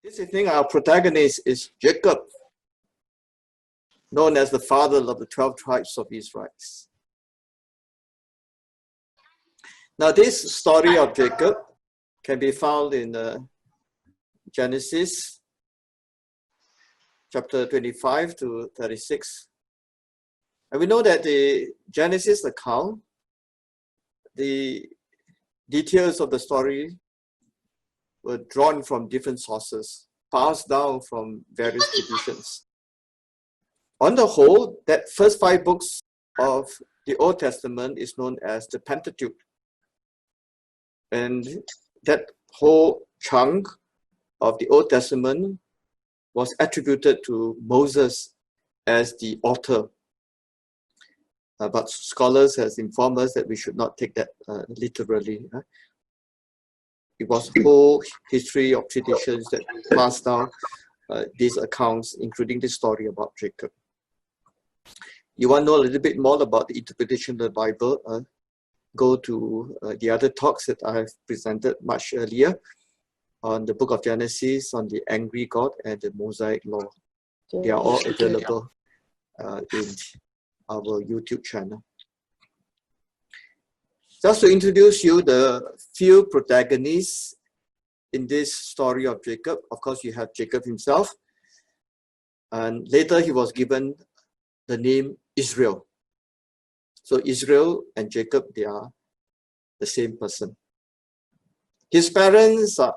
This evening, our protagonist is Jacob, known as the father of the 12 tribes of Israel. Now, this story of Jacob can be found in Genesis chapter 25 to 36. And we know that the Genesis account, the details of the story were drawn from different sources, passed down from various traditions. On the whole, that first 5 books of the Old Testament is known as the Pentateuch. And that whole chunk of the Old Testament was attributed to Moses as the author. But scholars have informed us that we should not take that literally. It was a whole history of traditions that passed down these accounts, including the story about Jacob. You want to know a little bit more about the interpretation of the Bible? Go to the other talks that I have presented much earlier on the book of Genesis, on the angry God, and the Mosaic law. They are all available in our YouTube channel. Just to introduce you the few protagonists in this story of Jacob. Of course, you have Jacob himself, and later he was given the name Israel. So Israel and Jacob, they are the same person. His parents are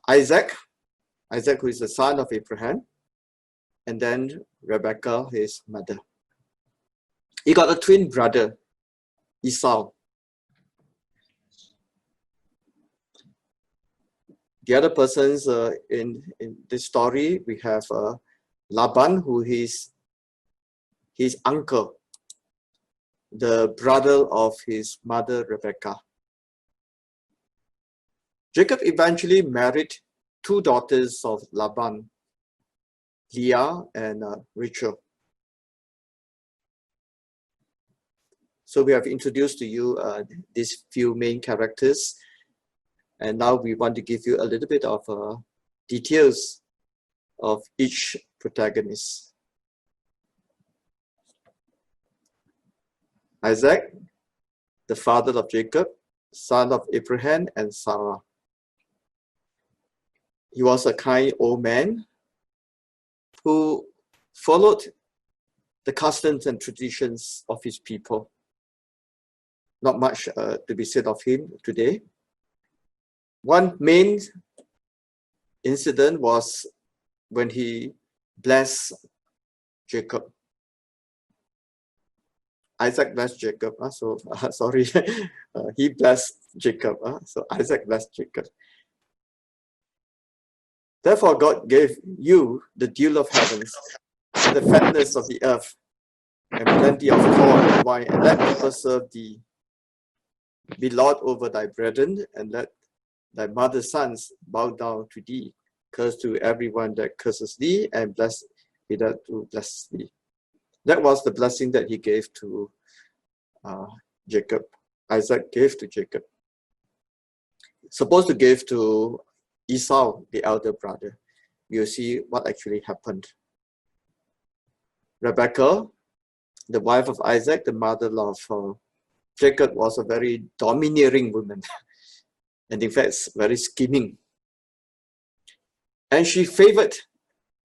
Isaac, who is the son of Abraham, and then Rebekah, his mother. He got a twin brother, Esau. The other persons in this story, we have Laban, who is his uncle, the brother of his mother, Rebekah. Jacob eventually married 2 daughters of Laban, Leah and Rachel. So we have introduced to you these few main characters, and now we want to give you a little bit of details of each protagonist. Isaac, the father of Jacob, son of Abraham and Sarah. He was a kind old man who followed the customs and traditions of his people. Not much to be said of him today. One main incident was when he blessed Jacob. Isaac blessed Jacob. Sorry, he blessed Jacob. So Isaac blessed Jacob. Therefore, God gave you the dew of heavens, and the fatness of the earth, and plenty of corn and wine, and let people serve thee. Be Lord over thy brethren, and let thy mother's sons bow down to thee. Curse to everyone that curses thee, and bless he that who blesses thee. That was the blessing that he gave to Jacob. Isaac gave to Jacob. Supposed to give to Esau, the elder brother. You'll see what actually happened. Rebekah, the wife of Isaac, the mother of Jacob, was a very domineering woman, and in fact, very scheming. And she favored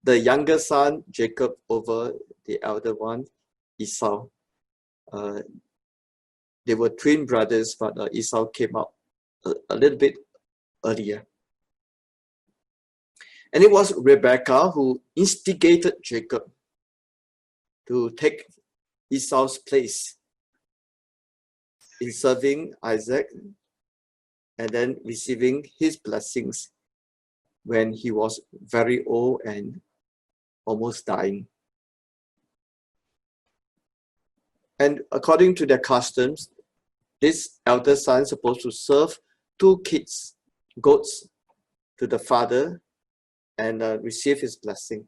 the younger son, Jacob, over the elder one, Esau. They were twin brothers, but Esau came out a little bit earlier. And it was Rebekah who instigated Jacob to take Esau's place in serving Isaac and then receiving his blessings when he was very old and almost dying. And according to their customs, this elder son is supposed to serve 2 kids, goats, to the father and receive his blessing.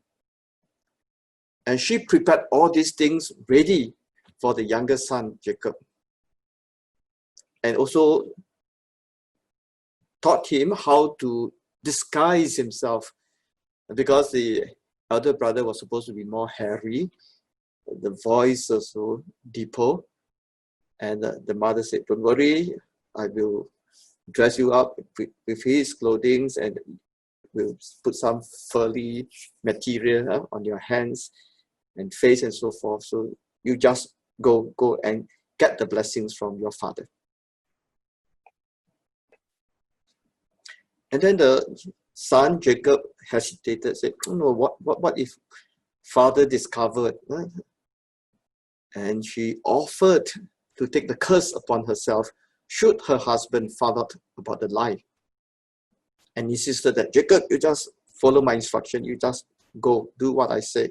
And she prepared all these things ready for the younger son, Jacob. And also taught him how to disguise himself, because the elder brother was supposed to be more hairy, the voice also deeper. And the mother said, don't worry, I will dress you up with his clothing, and will put some furry material on your hands and face and so forth. So you just go and get the blessings from your father. And then the son Jacob hesitated, said, oh no, what if father discovered? And she offered to take the curse upon herself should her husband find out about the lie, and insisted that, Jacob, you just follow my instruction, you just go, do what I say.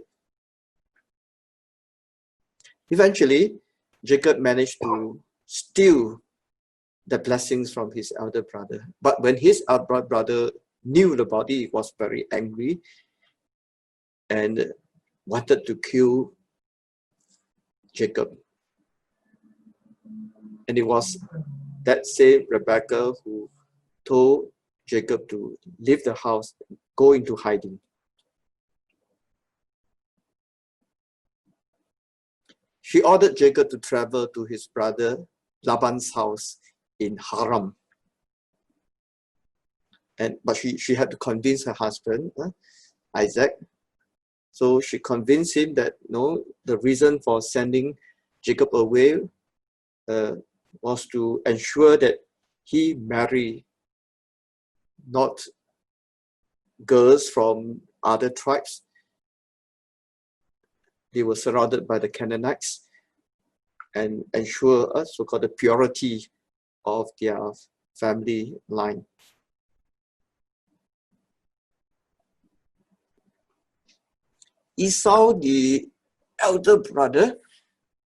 Eventually, Jacob managed to steal the blessings from his elder brother. But when his elder brother knew about it, he was very angry and wanted to kill Jacob. And it was that same Rebekah who told Jacob to leave the house, go into hiding. She ordered Jacob to travel to his brother Laban's house in Haran. But she had to convince her husband, Isaac. So she convinced him that no, the reason for sending Jacob away was to ensure that he marry not girls from other tribes. They were surrounded by the Canaanites, and ensure so-called the purity of their family line. Esau, the elder brother,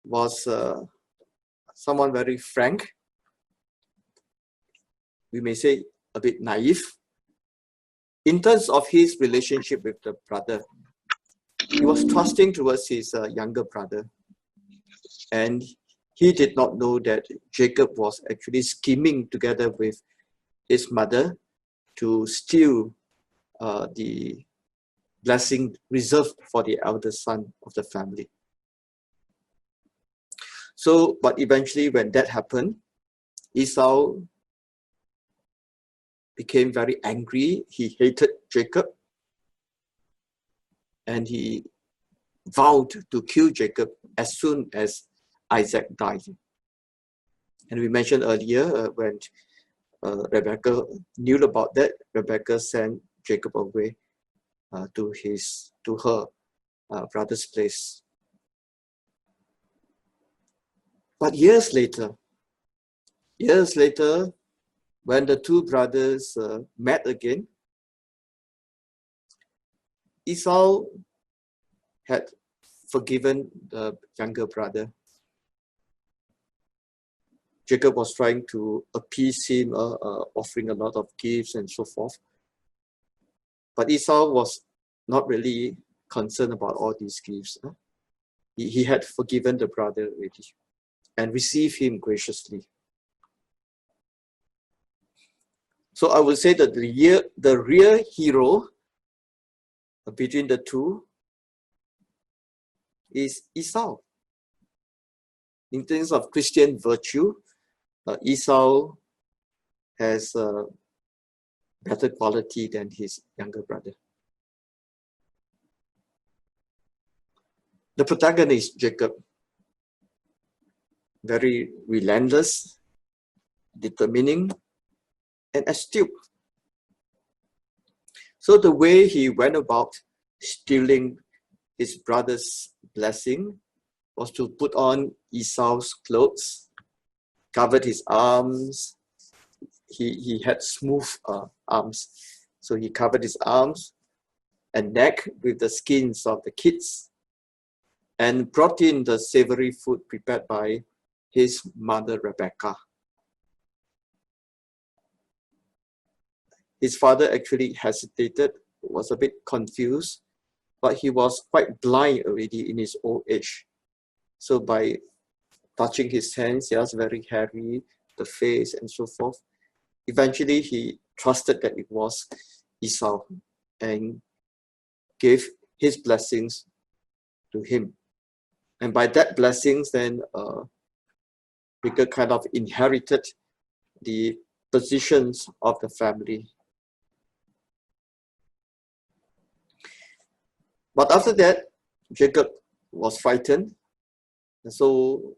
was someone very frank. We may say a bit naive in terms of his relationship with the brother. He was trusting towards his younger brother, and he did not know that Jacob was actually scheming together with his mother to steal the blessing reserved for the eldest son of the family. So, but eventually when that happened, Esau became very angry. He hated Jacob, and he vowed to kill Jacob as soon as Isaac died. And we mentioned earlier when Rebekah knew about that, Rebekah sent Jacob away to her brother's place. But years later, when the two brothers met again, Esau had forgiven the younger brother. Jacob was trying to appease him, offering a lot of gifts and so forth. But Esau was not really concerned about all these gifts. He had forgiven the brother already and received him graciously. So I would say that the real hero between the two is Esau. In terms of Christian virtue, Esau has a better quality than his younger brother. The protagonist, Jacob, very relentless, determining, and astute. So the way he went about stealing his brother's blessing was to put on Esau's clothes, covered his arms. He had smooth arms. So he covered his arms and neck with the skins of the kids, and brought in the savory food prepared by his mother Rebekah. His father actually hesitated, was a bit confused, but he was quite blind already in his old age. So by touching his hands, he was very hairy, the face and so forth. Eventually he trusted that it was Esau and gave his blessings to him. And by that blessings, then Jacob kind of inherited the positions of the family. But after that, Jacob was frightened. And so,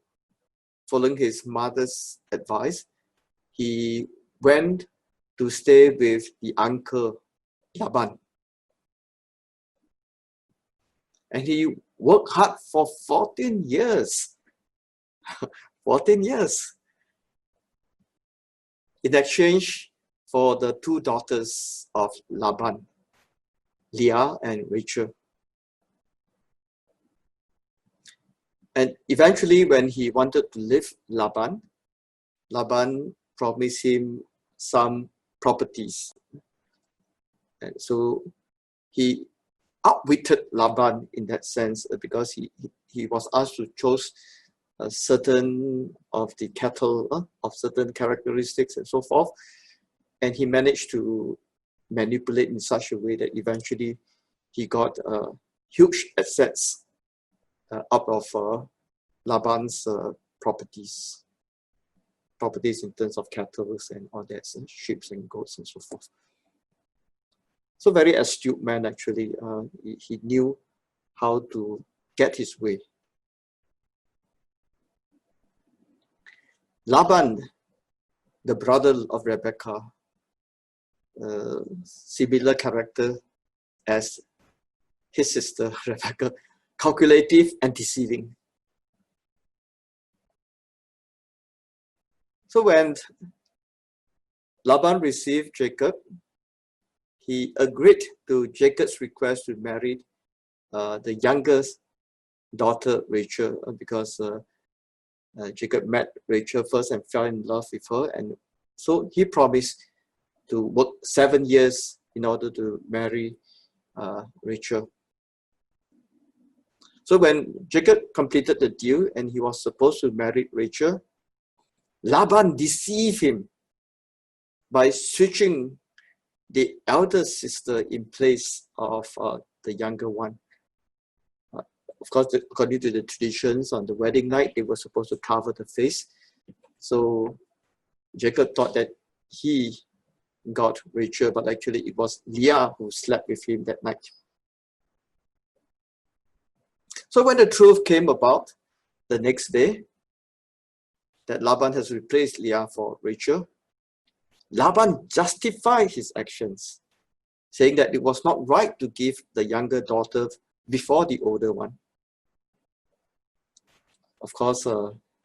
following his mother's advice, he went to stay with the uncle Laban. And he worked hard for 14 years. 14 years. In exchange for the two daughters of Laban, Leah and Rachel. And eventually, when he wanted to leave Laban, Laban promised him some properties. And so he outwitted Laban in that sense, because he was asked to choose certain of the cattle of certain characteristics and so forth. And he managed to manipulate in such a way that eventually he got huge assets out of Laban's properties in terms of cattle and all that, and sheep and goats and so forth. So very astute man actually. He knew how to get his way. Laban, the brother of Rebekah, similar character as his sister Rebekah, calculative and deceiving. So when Laban received Jacob, he agreed to Jacob's request to marry the youngest daughter Rachel, because Jacob met Rachel first and fell in love with her, and so he promised to work 7 years in order to marry Rachel. So when Jacob completed the deal and he was supposed to marry Rachel, Laban deceived him by switching the elder sister in place of the younger one. Of course, according to the traditions, on the wedding night, they were supposed to cover the face. So Jacob thought that he got Rachel, but actually it was Leah who slept with him that night. So when the truth came about the next day, that Laban has replaced Leah for Rachel, Laban justified his actions, saying that it was not right to give the younger daughter before the older one. Of course,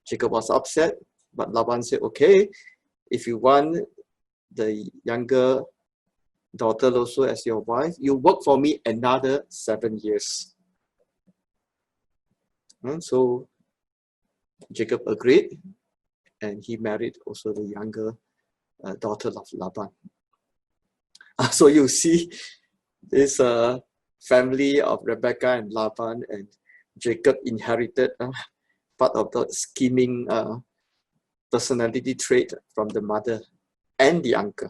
Jacob was upset, but Laban said, okay, if you want the younger daughter also as your wife, you work for me another 7 years. And so Jacob agreed, and he married also the younger daughter of Laban. So you see this family of Rebekah and Laban, and Jacob inherited part of the scheming personality trait from the mother and the uncle.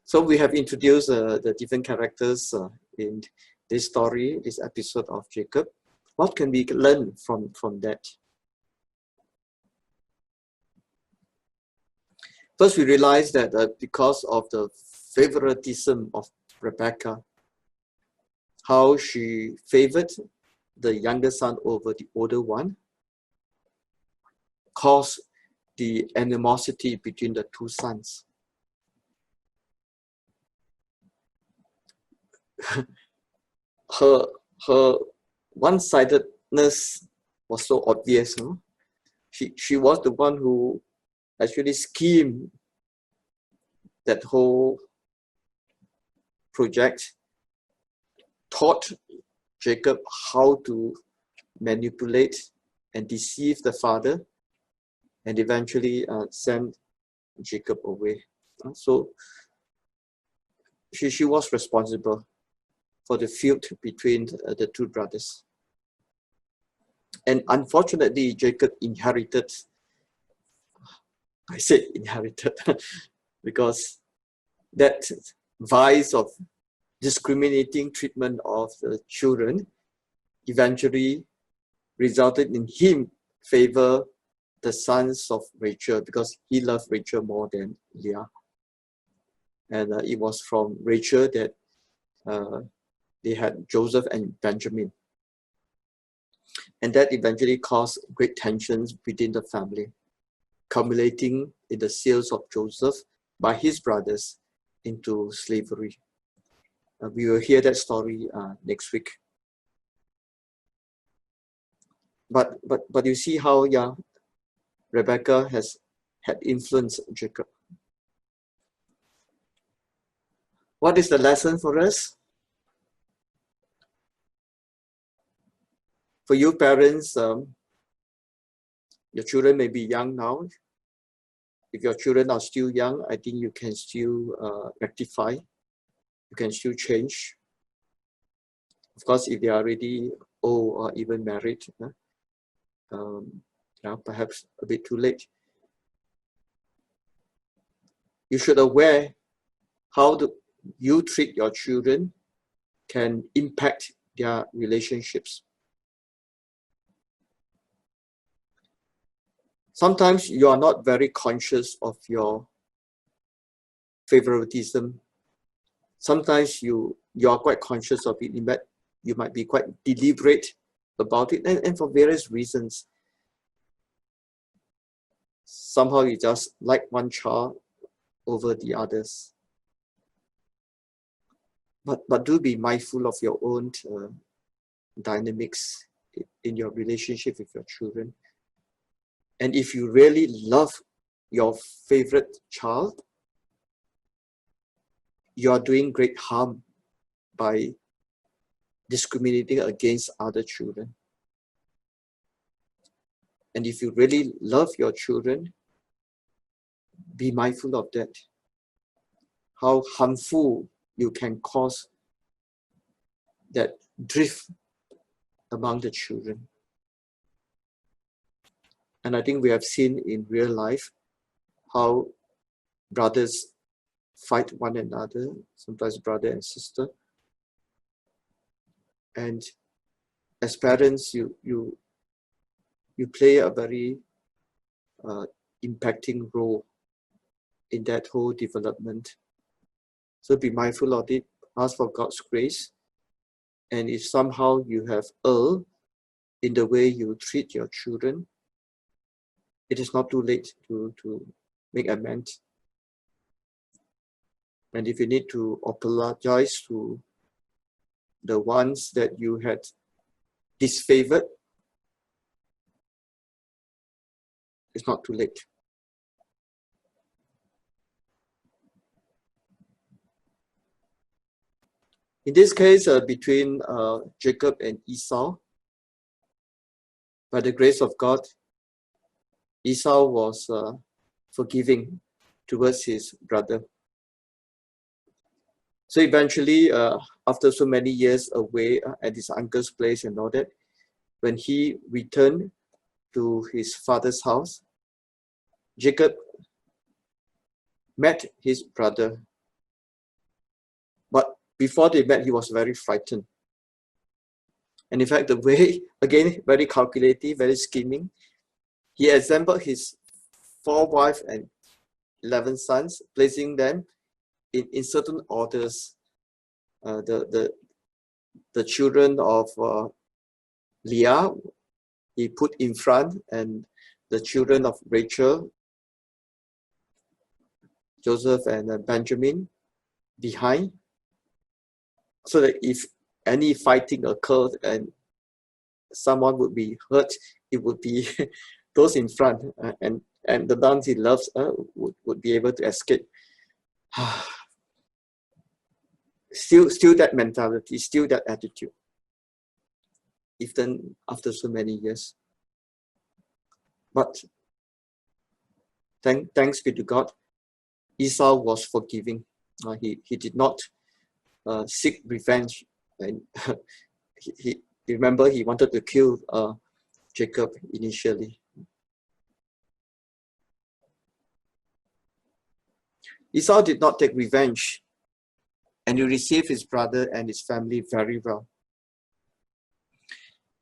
So we have introduced the different characters in this story, this episode of Jacob. What can we learn from that? First, we realize that because of the favoritism of Rebekah, how she favored the younger son over the older one, caused the animosity between the two sons. her one-sidedness was so obvious. No? She was the one who actually schemed that whole project, taught Jacob how to manipulate and deceive the father, and eventually send Jacob away. So she was responsible for the feud between the two brothers. And unfortunately, Jacob inherited I said inherited because that vice of discriminating treatment of the children eventually resulted in him favor the sons of Rachel because he loved Rachel more than Leah. And it was from Rachel that they had Joseph and Benjamin. And that eventually caused great tensions within the family, culminating in the sales of Joseph by his brothers into slavery. We will hear that story next week. But you see how Rebecca had influenced Jacob. What is the lesson for us? For you parents, your children may be young now. If your children are still young, I think you can still rectify. You can still change. Of course, if they are already old or even married, perhaps a bit too late. You should aware how you treat your children can impact their relationships. Sometimes you are not very conscious of your favoritism. Sometimes you are quite conscious of it. You might be quite deliberate about it, and for various reasons. Somehow you just like one child over the others. But do be mindful of your own dynamics in your relationship with your children. And if you really love your favorite child, you are doing great harm by discriminating against other children. And if you really love your children, be mindful of that. How harmful you can cause that drift among the children. And I think we have seen in real life how brothers fight one another, sometimes brother and sister. And as parents, you play a very impacting role in that whole development. So be mindful of it, ask for God's grace. And if somehow you have erred in the way you treat your children, it is not too late to make amends. And if you need to apologize to the ones that you had disfavored, it's not too late. In this case, between Jacob and Esau, by the grace of God, Esau was forgiving towards his brother. So eventually, after so many years away at his uncle's place and all that, when he returned to his father's house, Jacob met his brother. But before they met, he was very frightened. And in fact, the way, again, very calculative, very scheming, he assembled his 4 wives and 11 sons, placing them in certain orders. The children of Leah, he put in front, and the children of Rachel, Joseph and Benjamin, behind, so that if any fighting occurred and someone would be hurt, it would be those in front, and the ones he loves would be able to escape. Still that mentality, still that attitude, even after so many years. But thanks be to God, Esau was forgiving. He did not seek revenge, and he remember he wanted to kill Jacob initially. Esau did not take revenge, and he received his brother and his family very well.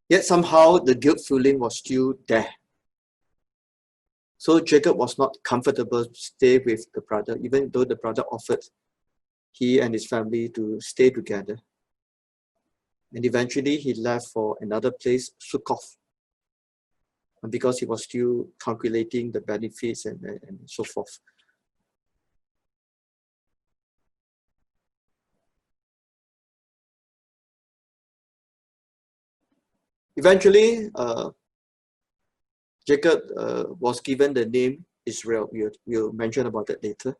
Yet somehow the guilt feeling was still there. So Jacob was not comfortable to stay with the brother, even though the brother offered he and his family to stay together. And eventually he left for another place, Sukkoth, because he was still calculating the benefits and so forth. Eventually, Jacob was given the name Israel. We'll mention about that later.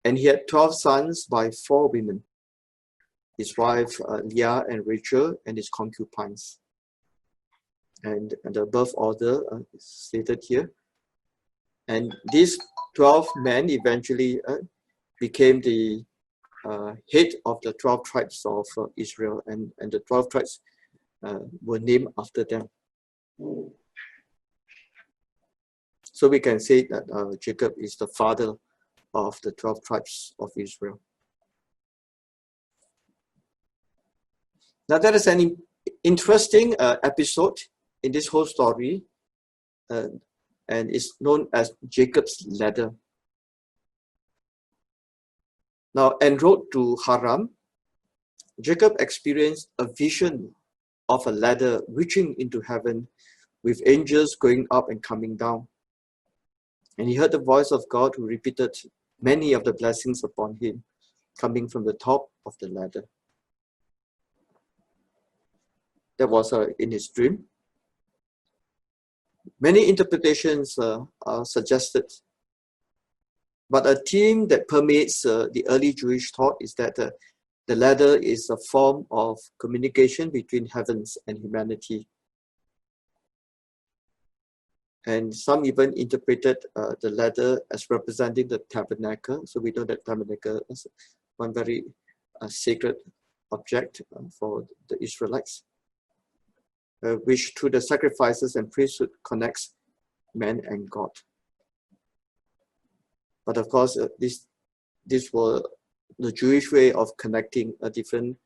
And he had 12 sons by 4 women, his wife Leah and Rachel, and his concubines. And the birth order is stated here. And these 12 men eventually became the head of the 12 tribes of Israel, and the 12 tribes were named after them. So we can say that Jacob is the father of the 12 tribes of Israel. Now that is an interesting episode in this whole story, and it's known as Jacob's ladder. Now, en route to Haran, Jacob experienced a vision of a ladder reaching into heaven with angels going up and coming down. And he heard the voice of God who repeated many of the blessings upon him coming from the top of the ladder. That was in his dream. Many interpretations are suggested, but a theme that permeates the early Jewish thought is that the ladder is a form of communication between heavens and humanity. And some even interpreted the ladder as representing the tabernacle. So we know that tabernacle is one very sacred object for the Israelites, which through the sacrifices and priesthood connects man and God. But of course, this was the Jewish way of connecting different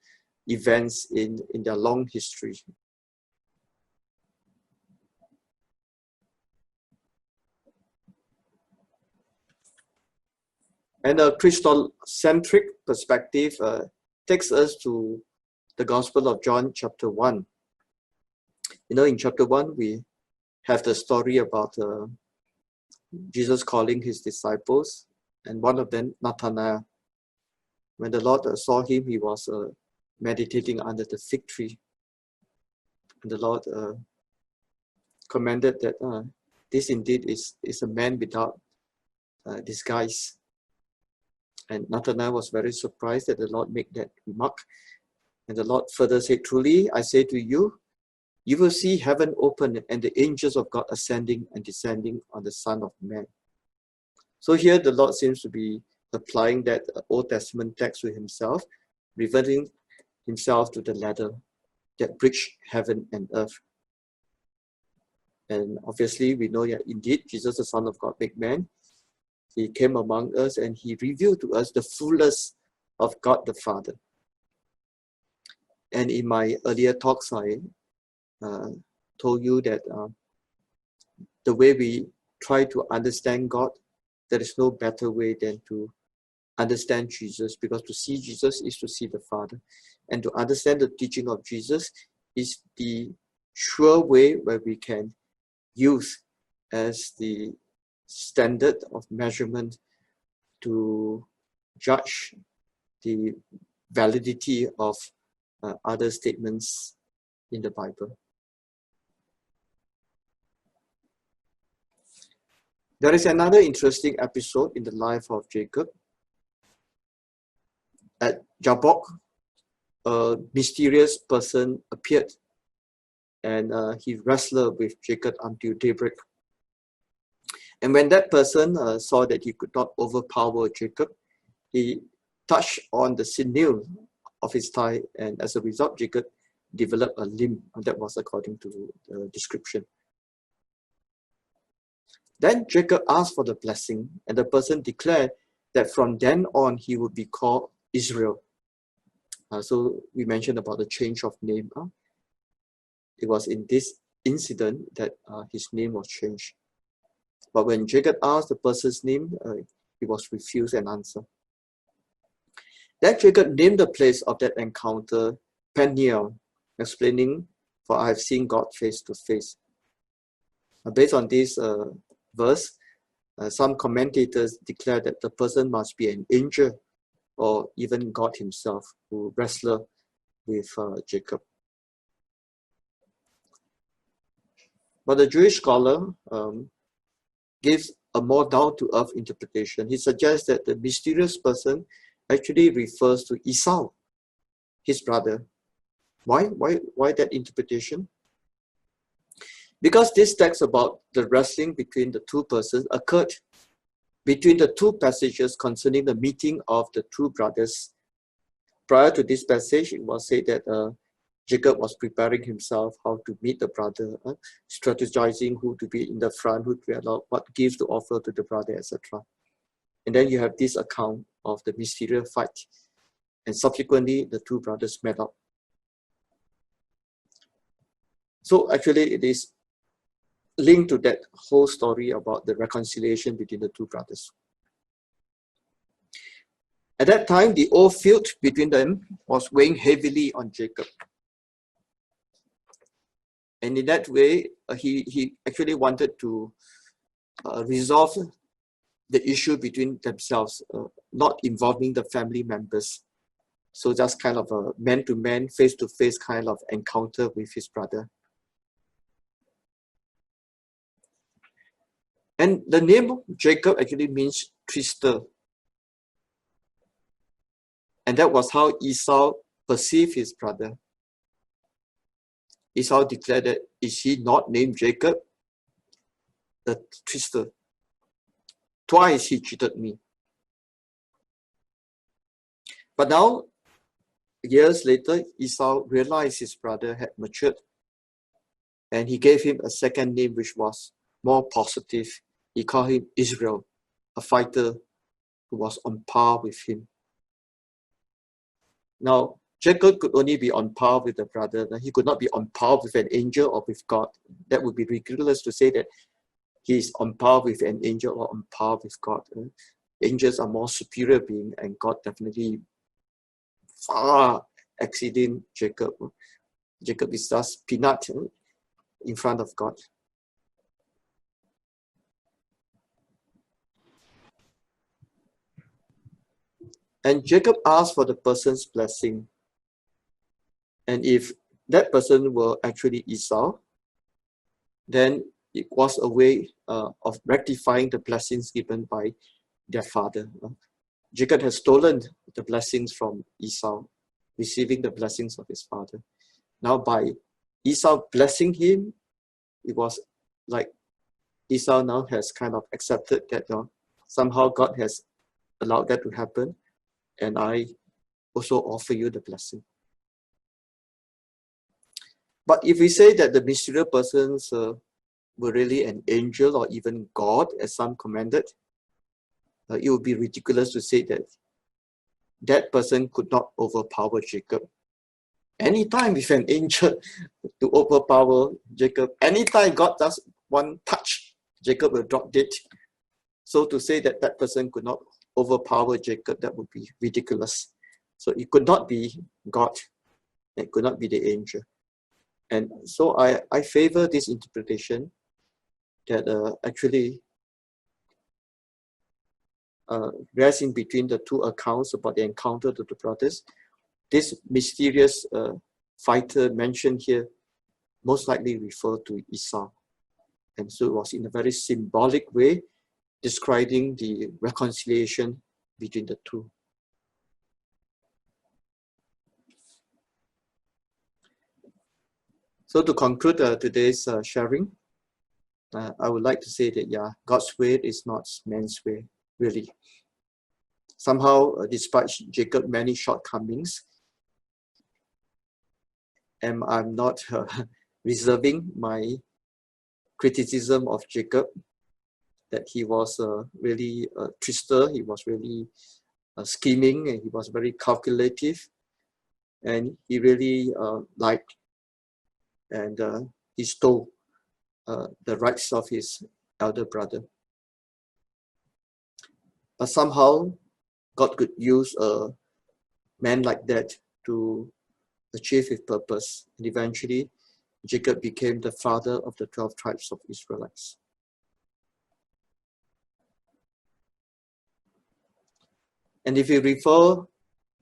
events in their long history. And a Christocentric perspective takes us to the Gospel of John chapter 1. You know, in chapter 1, we have the story about Jesus calling his disciples, and one of them, Nathanael. When the Lord saw him, he was meditating under the fig tree. And the Lord commended that this indeed is a man without disguise. And Nathanael was very surprised that the Lord made that remark. And the Lord further said, "Truly, I say to you, you will see heaven open and the angels of God ascending and descending on the Son of Man." So here the Lord seems to be applying that Old Testament text to himself, reverting himself to the ladder that bridged heaven and earth. And obviously we know that indeed Jesus, the Son of God, made man. He came among us and he revealed to us the fullness of God the Father. And in my earlier talks, I told you that the way we try to understand God, there is no better way than to understand Jesus, because to see Jesus is to see the Father. And to understand the teaching of Jesus is the sure way where we can use as the standard of measurement to judge the validity of other statements in the Bible. There is another interesting episode in the life of Jacob. At Jabbok, a mysterious person appeared, and he wrestled with Jacob until daybreak. And when that person saw that he could not overpower Jacob, he touched on the sinew of his thigh, and as a result, Jacob developed a limp. And that was according to the description. Then Jacob asked for the blessing, and the person declared that from then on he would be called Israel. So we mentioned about the change of name. It was in this incident that his name was changed. But when Jacob asked the person's name, he was refused an answer. Then Jacob named the place of that encounter Peniel, explaining, "For I have seen God face to face." Based on this verse, some commentators declare that the person must be an angel or even God himself who wrestled with Jacob. But the Jewish scholar gives a more down-to-earth interpretation. He suggests that the mysterious person actually refers to Esau, his brother. Why that interpretation? Because this text about the wrestling between the two persons occurred between the two passages concerning the meeting of the two brothers. Prior to this passage, it was said that Jacob was preparing himself how to meet the brother, strategizing who to be in the front, who to be allowed, what gifts to offer to the brother, etc. And then you have this account of the mysterious fight. And subsequently, the two brothers met up. So actually, it is linked to that whole story about the reconciliation between the two brothers. At that time, the old feud between them was weighing heavily on Jacob. And in that way, he actually wanted to resolve the issue between themselves, not involving the family members. So just kind of a man-to-man, face-to-face kind of encounter with his brother. And the name of Jacob actually means twister. And that was how Esau perceived his brother. Esau declared that, "Is he not named Jacob? The twister. Twice he cheated me." But now, years later, Esau realized his brother had matured. And he gave him a second name which was more positive. He called him Israel, a fighter who was on par with him. Now, Jacob could only be on par with the brother. He could not be on par with an angel or with God. That would be ridiculous to say that he is on par with an angel or on par with God. Angels are more superior beings, and God definitely far exceeding Jacob. Jacob is just peanut in front of God. And Jacob asked for the person's blessing. And if that person were actually Esau, then it was a way of rectifying the blessings given by their father. Jacob has stolen the blessings from Esau, receiving the blessings of his father. Now by Esau blessing him, it was like Esau now has kind of accepted that somehow God has allowed that to happen, and I also offer you the blessing. But if we say that the mysterious persons were really an angel or even God, as some commented, it would be ridiculous to say that that person could not overpower Jacob. Anytime with an angel to overpower Jacob, anytime God does one touch, Jacob will drop dead. So to say that that person could not overpower Jacob, that would be ridiculous. So it could not be God. It could not be the angel. And so I favor this interpretation that actually rests in between the two accounts about the encounter of the brothers. This mysterious fighter mentioned here most likely referred to Esau. And so it was in a very symbolic way describing the reconciliation between the two. So to conclude today's sharing, I would like to say that, yeah, God's way is not man's way, really. Somehow, despite Jacob's many shortcomings, and I'm not reserving my criticism of Jacob, that he was really a trickster, he was really scheming, and he was very calculative, and he really lied, and he stole the rights of his elder brother. But somehow God could use a man like that to achieve his purpose, and eventually Jacob became the father of the 12 tribes of Israelites. And if we refer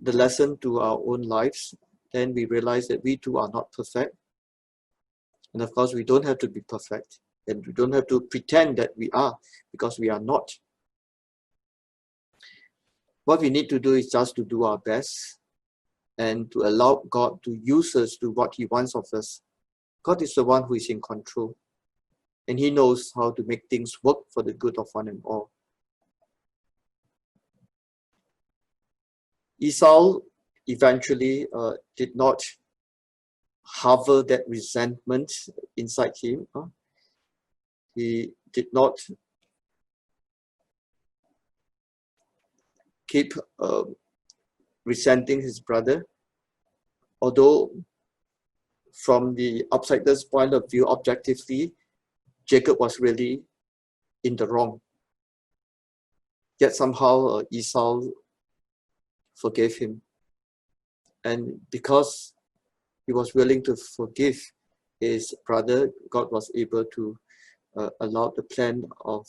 the lesson to our own lives, then we realize that we too are not perfect. And of course, we don't have to be perfect, and we don't have to pretend that we are, because we are not. What we need to do is just to do our best and to allow God to use us to what he wants of us. God is the one who is in control, and he knows how to make things work for the good of one and all. Esau eventually did not harbor that resentment inside him. He did not keep resenting his brother, although from the outsider's point of view, objectively, Jacob was really in the wrong. Yet somehow Esau forgave him. And because he was willing to forgive his brother, God was able to allow the plan of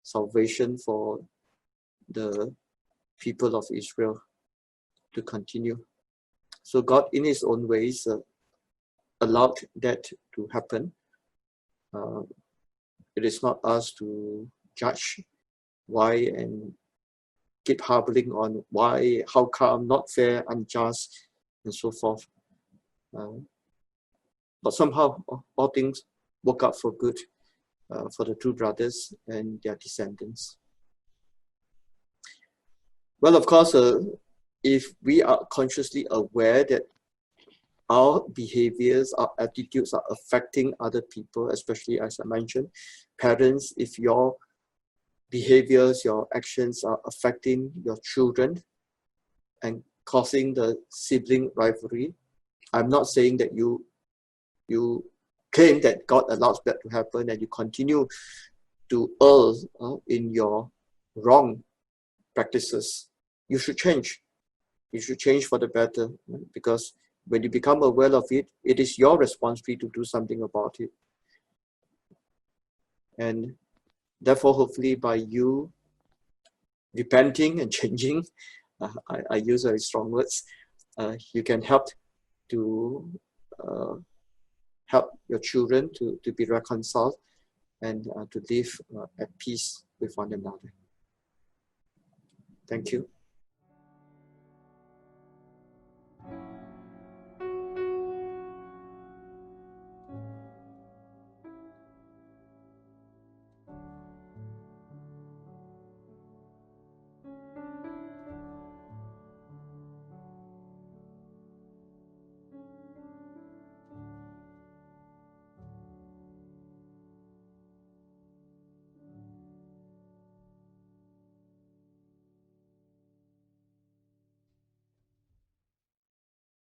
salvation for the people of Israel to continue. So God, in his own ways, allowed that to happen. It is not us to judge why and keep harboring on why, how come, not fair, unjust, and so forth. But somehow all things work out for good for the two brothers and their descendants. Well, of course, if we are consciously aware that our behaviors, our attitudes are affecting other people, especially as I mentioned, parents, if your behaviors, your actions are affecting your children and causing the sibling rivalry, I'm not saying that you claim that God allows that to happen and you continue to err in your wrong practices. You should change. You should change for the better, because when you become aware of it, it is your responsibility to do something about it. And therefore, hopefully by you repenting and changing, I use very strong words, you can help to help your children to be reconciled and to live at peace with one another. Thank you.